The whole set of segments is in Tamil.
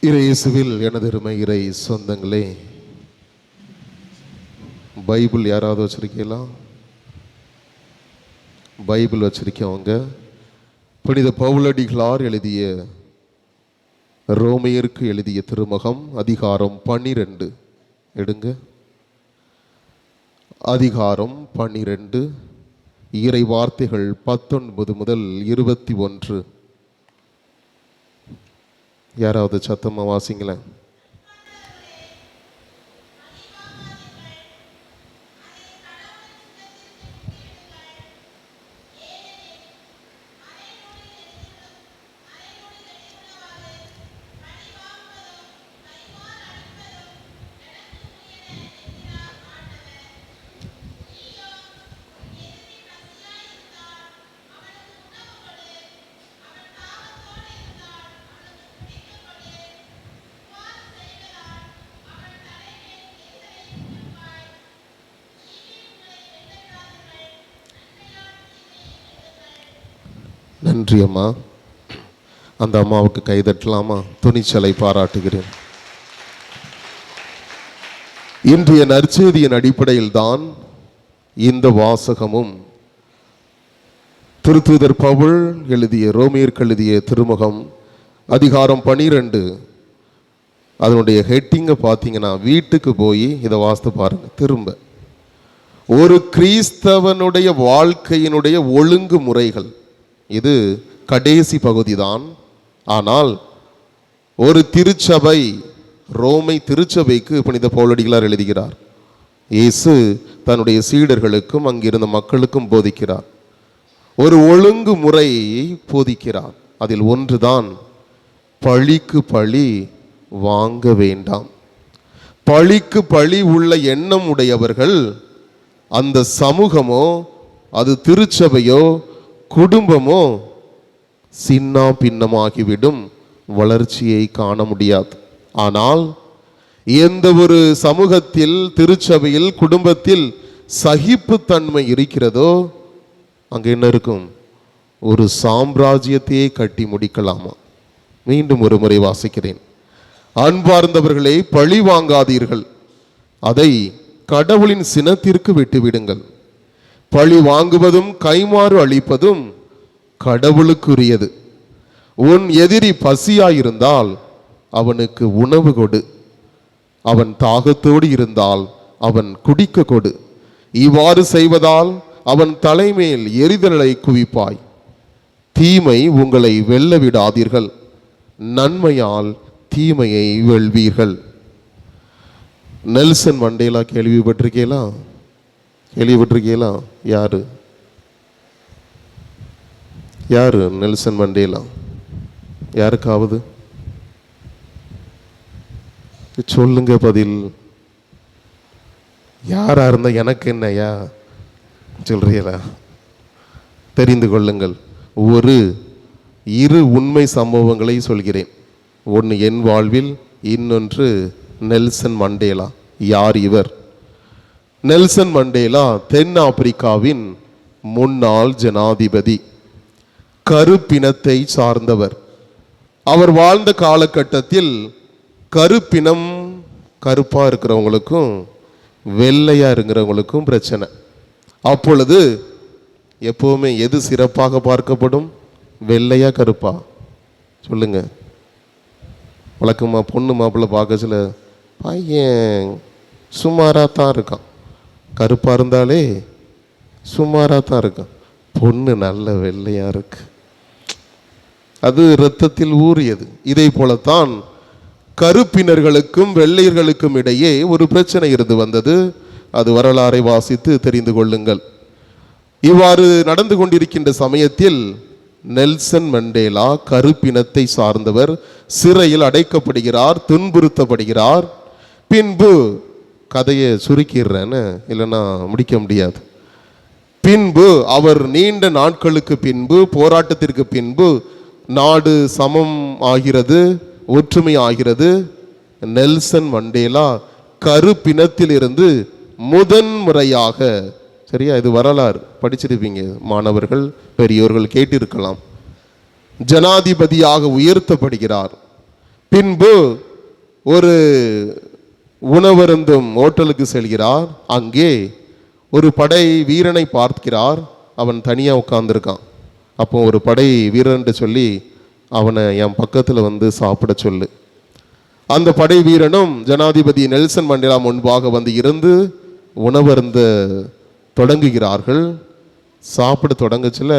இயேசுவில் எனதருமை இறை சொந்தங்களே, பைபிள் யாராவது வச்சிருக்கீங்களா? பைபிள் வச்சிருக்கவங்க புனித பவுலடிகளார் எழுதிய ரோமையருக்கு எழுதிய திருமுகம் அதிகாரம் 12 எடுங்க. அதிகாரம் 12 இறை வார்த்தைகள் 19 முதல் 21. யாராவது சத்தமா வாசிங்களேன். நன்றி அம்மா. அந்த அம்மாவுக்கு கைதட்டலாமா? துணிச்சலை பாராட்டுகிறேன். இன்றைய நற்செய்தியின் அடிப்படையில் தான் இந்த வாசகமும் திருத்தூதர் பவுல் எழுதிய ரோமியருக்கு எழுதிய திருமுகம் அதிகாரம் 12 அதனுடைய ஹெட்டிங்கை பார்த்தீங்கன்னா வீட்டுக்கு போய் இதை வாசித்து பாருங்க. திரும்ப ஒரு கிறிஸ்தவனுடைய வாழ்க்கையினுடைய ஒழுங்கு முறைகள், இது கடைசி பகுதிதான். ஆனால் ஒரு திருச்சபை, ரோமை திருச்சபைக்கு புனித பவுலடிகளார் எழுதுகிறார். இயேசு தன்னுடைய சீடர்களுக்கும் அங்கிருந்த மக்களுக்கும் போதிக்கிறார். ஒரு ஒழுங்கு முறையை போதிக்கிறார். அதில் ஒன்றுதான் பழிக்கு பழி வாங்க வேண்டாம். பழிக்கு பழி உள்ள எண்ணம் உடையவர்கள் அந்த சமூகமோ அது திருச்சபையோ குடும்பமோ சின்ன பின்னமாகிவிடும், வளர்ச்சியை காண முடியாது. ஆனால் எந்த ஒரு சமூகத்தில், திருச்சபையில், குடும்பத்தில் சகிப்புத்தன்மை இருக்கிறதோ அங்கே என்ன இருக்கும்? ஒரு சாம்ராஜ்யத்தையே கட்டி முடிக்கலாமா? மீண்டும் ஒரு முறை வாசிக்கிறேன். அன்பார்ந்தவர்களே, பழி வாங்காதீர்கள், அதை கடவுளின் சினத்திற்கு விட்டுவிடுங்கள். பழி வாங்குவதும் கைமாறு அளிப்பதும் கடவுளுக்குரியது. உன் எதிரி பசியாயிருந்தால் அவனுக்கு உணவு கொடு, அவன் தாகத்தோடு இருந்தால் அவன் குடிக்க கொடு. இவ்வாறு செய்வதால் அவன் தலைமேல் எரிதலை குவிப்பாய். தீமை உங்களை வெல்ல விடாதீர்கள், நன்மையால் தீமையை வெல்வீர்கள். நெல்சன் மண்டேலா கேள்விப்பட்டிருக்கீங்களா? கேள்விப்பட்டிருக்கீங்களா? யாரு நெல்சன் மண்டேலா? யாருக்காவது சொல்லுங்க பதில். யாரா இருந்தா எனக்கு என்னையா சொல்றீங்களா? தெரிந்து கொள்ளுங்கள். இரு உண்மை சம்பவங்களை சொல்கிறேன். ஒன்று என் வாழ்வில், இன்னொன்று நெல்சன் மண்டேலா. யார் இவர்? நெல்சன் மண்டேலா தென் ஆப்பிரிக்காவின் முன்னாள் ஜனாதிபதி, கருப்பினத்தை சார்ந்தவர். அவர் வாழ்ந்த காலகட்டத்தில் கருப்பினம், கருப்பா இருக்கிறவங்களுக்கும் வெள்ளையா இருக்கிறவங்களுக்கும் பிரச்சனை. அப்பொழுது எப்பவுமே எது சிறப்பாக பார்க்கப்படும்? வெள்ளையா கருப்பா? சொல்லுங்க. வழக்கமா பொண்ணு மாப்பிள்ளை பார்க்கச்சில பையன் சுமாராக தான் இருக்கான், கருப்பா இருந்தாலே சுமாராக தான் இருக்கான், பொண்ணு நல்ல வெள்ளையா இருக்கு, அது இரத்தத்தில் ஊறியது. இதை போலத்தான் கருப்பினர்களுக்கும் வெள்ளையர்களுக்கும் இடையே ஒரு பிரச்சனை இருந்து வந்தது. அது வரலாறை வாசித்து தெரிந்து கொள்ளுங்கள். இவ்வாறு நடந்து கொண்டிருக்கின்ற சமயத்தில் நெல்சன் மண்டேலா, கருப்பினத்தை சார்ந்தவர், சிறையில் அடைக்கப்படுகிறார், துன்புறுத்தப்படுகிறார். பின்பு கதையை சுருக்கிடுறேன்னு, இல்லைன்னா முடிக்க முடியாது. பின்பு அவர் நீண்ட நாட்களுக்கு பின்பு, போராட்டத்திற்கு பின்பு நாடு சமம் ஆகிறது, ஒற்றுமை ஆகிறது. நெல்சன் மண்டேலா கருப்பினத்தில் இருந்து முதன்முறையாக, சரியா, இது வரலாறு படிச்சிருப்பீங்க மாணவர்கள், பெரியோர்கள் கேட்டிருக்கலாம், ஜனாதிபதியாக உயர்த்தப்படுகிறார். பின்பு ஒரு உணவருந்தும் ஹோட்டலுக்கு செல்கிறார். அங்கே ஒரு படை வீரனை பார்க்கிறார். அவன் தனியாக உட்கார்ந்துருக்கான். அப்போ ஒரு படை வீரன்ட்டு சொல்லி அவனை என் பக்கத்தில் வந்து சாப்பிட சொல்லு. அந்த படை வீரனும் ஜனாதிபதி நெல்சன் மண்டேலா முன்பாக வந்து இருந்து உணவருந்த தொடங்குகிறார்கள். சாப்பிட தொடங்கச்சில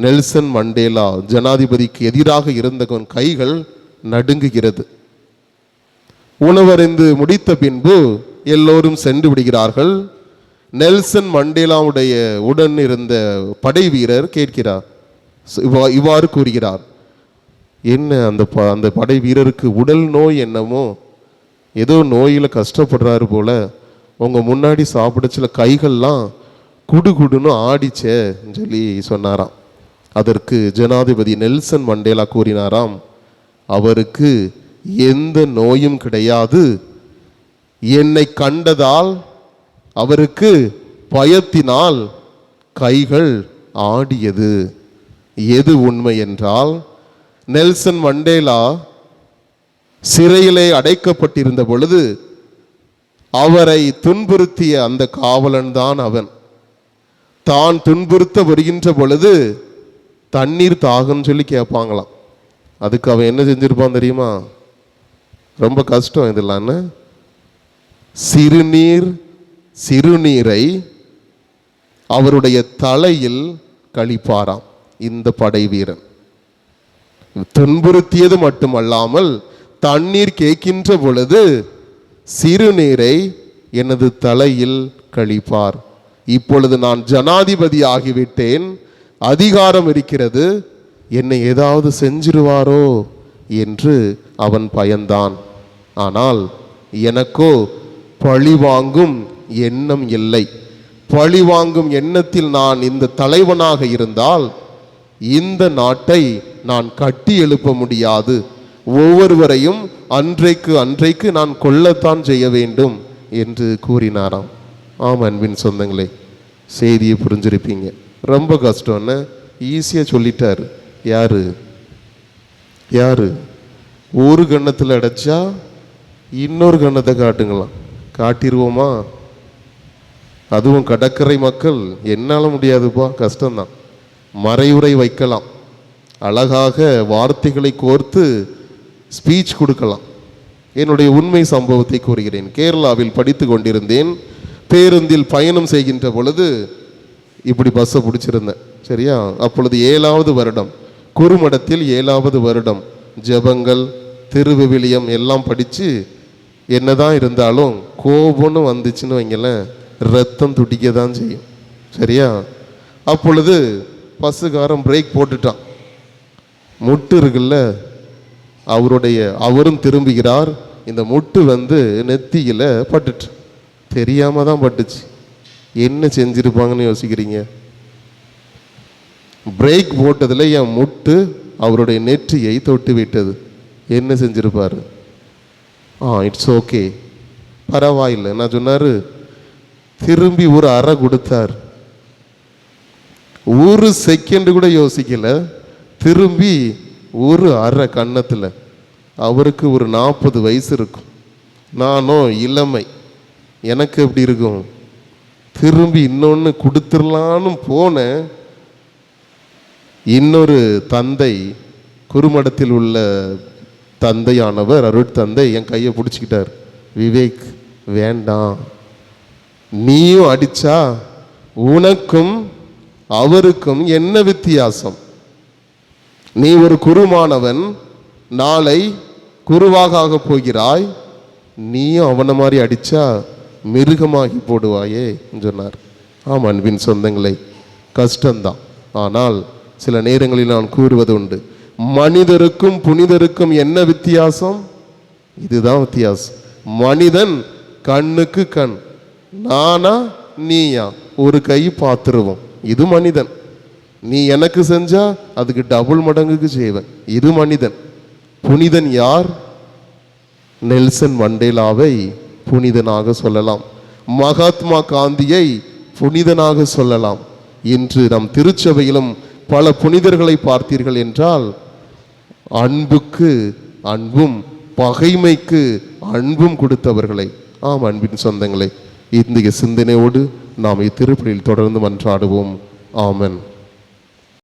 நெல்சன் மண்டேலா ஜனாதிபதிக்கு எதிராக இருந்த கைகள் நடுங்குகிறது. உணவறிந்து முடித்த பின்பு எல்லோரும் சென்று விடுகிறார்கள். நெல்சன் மண்டேலாவுடைய உடன் இருந்த படை வீரர் கேட்கிறார், இவ்வாறு கூறுகிறார், என்ன அந்த படை வீரருக்கு உடல் நோய் என்னமோ, ஏதோ நோயில் கஷ்டப்படுறாரு போல, உங்க முன்னாடி சாப்பிடச்சில கைகள்லாம் குடுகுடுன்னு ஆடிச்சே சொல்லி சொன்னாராம். அதற்கு ஜனாதிபதி நெல்சன் மண்டேலா கூறினாராம், அவருக்கு எந்த நோயும் கிடையாது, என்னை கண்டதால் அவருக்கு பயத்தினால் கைகள் ஆடியது. எது உண்மை என்றால், நெல்சன் மண்டேலா சிறையிலே அடைக்கப்பட்டிருந்த பொழுது அவரை துன்புறுத்திய அந்த காவலன் தான் அவன். தான் துன்புறுத்த வருகின்ற பொழுது தண்ணீர் தாகம்னு சொல்லி கேட்பாங்களாம். அதுக்கு அவன் என்ன செஞ்சிருப்பான் தெரியுமா? ரொம்ப கஷ்டம் இதெல்லாம். சிறுநீரை அவருடைய தலையில் கழிப்பாராம் இந்த படை வீரன். துன்புறுத்தியது மட்டுமல்லாமல் தண்ணீர் கேட்கின்ற பொழுது சிறுநீரை எனது தலையில் கழிப்பார். இப்பொழுது நான் ஜனாதிபதி ஆகிவிட்டேன், அதிகாரம் இருக்கிறது, என்னை ஏதாவது செஞ்சிருவாரோ என்று அவன் பயந்தான். ஆனால் எனக்கோ பழிவாங்கும் எண்ணம் இல்லை. பழிவாங்கும் எண்ணத்தில் நான் இந்த தலைவனாக இருந்தால் இந்த நாட்டை நான் கட்டி எழுப்ப முடியாது. ஒவ்வொருவரையும் அன்றைக்கு நான் கொல்லத்தான் செய்ய வேண்டும் என்று கூறினாராம். ஆம் அன்பின் சொந்தங்களே, செய்தியை புரிஞ்சிருப்பீங்க. ரொம்ப கஷ்டம்னு ஈஸியாக சொல்லிட்டாரு. யாரு ஒரு கண்ணத்தில் அடைச்சா இன்னொரு கண்ணத்தை காட்டுங்களாம். காட்டிடுவோமா? அதுவும் கடற்கரை மக்கள், என்னால் முடியாதுப்பா, கஷ்டம்தான். மறைவுரை வைக்கலாம், அழகாக வார்த்தைகளை கோர்த்து ஸ்பீச் கொடுக்கலாம். என்னுடைய உண்மை சம்பவத்தை கூறுகிறேன். கேரளாவில் படித்து கொண்டிருந்தேன். பேருந்தில் பயணம் செய்கின்ற பொழுது இப்படி பஸ்ஸை பிடிச்சிருந்தேன். சரியா? அப்பொழுது 7வது வருடம், குறுமடத்தில் 7வது வருடம், ஜெபங்கள் திருவிவிலியம் எல்லாம் படித்து என்னதான் இருந்தாலும் கோபம்னு வந்துச்சுன்னு வைங்களேன், ரத்தம் துடிக்க தான் செய்யும். சரியா? அப்பொழுது பஸ்ஸுக்காரன் பிரேக் போட்டுட்டான். முட்டு இருக்குல்ல, அவரும் திரும்புகிறார். இந்த முட்டு வந்து நெத்தியில் பட்டுட்டு, தெரியாம தான் பட்டுச்சு. என்ன செஞ்சிருப்பாங்கன்னு யோசிக்கிறீங்க? பிரேக் போட்டதில் என் முட்டு அவருடைய நெற்றியை தொட்டு விட்டது. என்ன செஞ்சிருப்பாரு? இட்ஸ் ஓகே, பரவாயில்லை நான் சொன்னாரு. திரும்பி ஒரு அறை கொடுத்தார். ஒரு செகண்ட் கூட யோசிக்கல, திரும்பி ஒரு அறை கன்னத்தில். அவருக்கு ஒரு 40 வயசு இருக்கும், நானோ இளமை. எனக்கு எப்படி இருக்கும்? திரும்பி இன்னொன்று கொடுத்துடலான்னு போனேன். இன்னொரு தந்தை, குறுமடத்தில் உள்ள தந்தையானவர், அருட்தந்தை, என் கையை பிடிச்சிக்கிட்டார். விவேக், வேண்டாம், நீயும் அடிச்சா உனக்கும் அவருக்கும் என்ன வித்தியாசம்? நீ ஒரு குருமானவன், நாளை குருவாக ஆக போகிறாய், நீயும் அவனை மாதிரி அடிச்சா மிருகமாகி போடுவாயே சொன்னார். ஆமாம் அன்பின் சொந்தங்களை, கஷ்டம்தான். ஆனால் சில நேரங்களில் நான் கூறுவது உண்டு, மனிதருக்கும் புனிதருக்கும் என்ன வித்தியாசம்? இதுதான் வித்தியாசம். மனிதன் கண்ணுக்கு கண், நானா நீயா ஒரு கை பார்த்துருவோம். இது மனிதன். நீ எனக்கு செஞ்சா அதுக்கு டபுள் மடங்குக்கு செய்வேன். இது மனிதன். புனிதன் யார்? நெல்சன் மண்டேலாவை புனிதனாக சொல்லலாம், மகாத்மா காந்தியை புனிதனாக சொல்லலாம். இன்று நம் திருச்சபையிலும் பல புனிதர்களை பார்த்தீர்கள் என்றால் அன்புக்கு அன்பும் பகைமைக்கு அன்பும் கொடுத்தவர்களை. ஆம் அன்பின் சொந்தங்களே, இந்திய சிந்தனையோடு நாம் இத்திருப்பலியில் தொடர்ந்து மன்றாடுவோம். ஆமென்.